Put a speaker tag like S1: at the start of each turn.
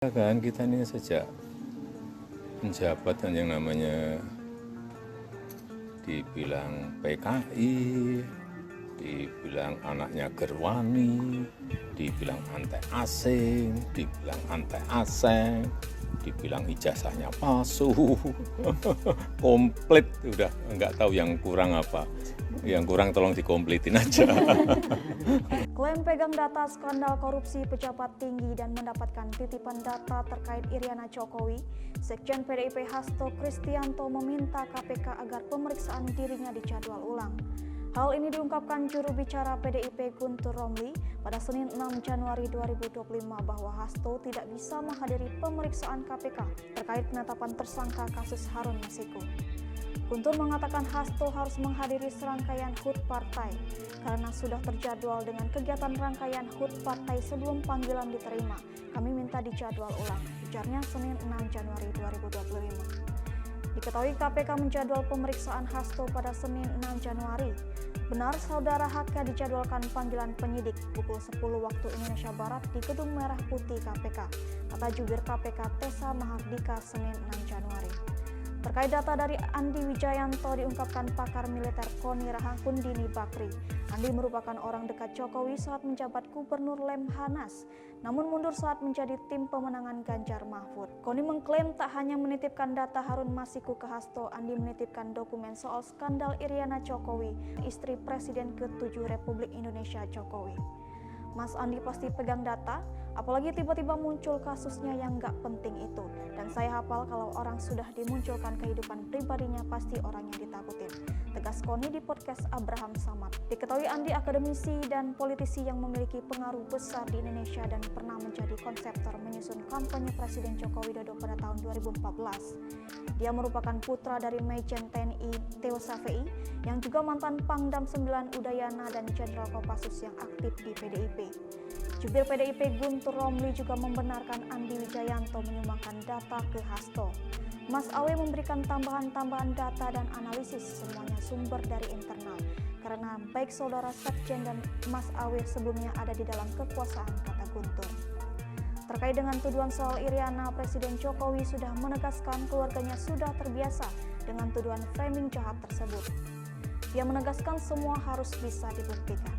S1: Kan kita ini sejak menjabat kan yang namanya dibilang PKI, dibilang anaknya Gerwani, dibilang anti asing, dibilang anti asing, dibilang ijazahnya palsu, komplit udah nggak tahu yang kurang apa, yang kurang tolong dikompletin aja.
S2: Klaim pegang data skandal korupsi pejabat tinggi dan mendapatkan titipan data terkait Iriana Jokowi, Sekjen PDIP Hasto Kristianto meminta KPK agar pemeriksaan dirinya dijadwal ulang. Hal ini diungkapkan juru bicara PDIP Guntur Romli pada Senin 6 Januari 2025 bahwa Hasto tidak bisa menghadiri pemeriksaan KPK terkait penetapan tersangka kasus Harun Masiku. Guntur mengatakan Hasto harus menghadiri serangkaian HUT partai karena sudah terjadwal dengan kegiatan rangkaian HUT partai sebelum panggilan diterima. Kami minta dijadwal ulang, ujarnya Senin 6 Januari 2025. Diketahui KPK menjadwal pemeriksaan Hasto pada Senin 6 Januari. Benar saudara HK dijadwalkan panggilan penyidik pukul 10 waktu Indonesia Barat di Gedung Merah Putih KPK, kata jubir KPK Tessa Mahardika Senin 6 Januari. Terkait data dari Andi Wijayanto diungkapkan pakar militer Koni Rahakundini Bakri. Andi merupakan orang dekat Jokowi saat menjabat Gubernur Lemhanas, namun mundur saat menjadi tim pemenangan Ganjar Mahfud. Koni mengklaim tak hanya menitipkan data Harun Masiku ke Hasto, Andi menitipkan dokumen soal skandal Iriana Jokowi, istri Presiden ke-7 Republik Indonesia Jokowi. Mas Andi pasti pegang data, apalagi tiba-tiba muncul kasusnya yang gak penting itu. Dan saya hafal kalau orang sudah dimunculkan kehidupan pribadinya pasti orang yang ditakutin. Tegas Koni di podcast Abraham Samad. Diketahui Andi akademisi dan politisi yang memiliki pengaruh besar di Indonesia dan pernah menjadi konseptor menyusun kampanye Presiden Joko Widodo pada tahun 2014. Dia merupakan putra dari Majen TNI Theo Savei yang juga mantan Pangdam 9 Udayana dan Jenderal Kopassus yang aktif di PDIP. Jubir PDIP Guntur Romli juga membenarkan Andi Wijayanto menyumbangkan data ke Hasto. Mas Awe memberikan tambahan data dan analisis, semuanya sumber dari internal. Karena baik saudara Sekjen dan Mas Awe sebelumnya ada di dalam kekuasaan, kata Guntur. Terkait dengan tuduhan soal Iriana, Presiden Jokowi sudah menegaskan keluarganya sudah terbiasa dengan tuduhan framing jahat tersebut. Dia menegaskan semua harus bisa dibuktikan.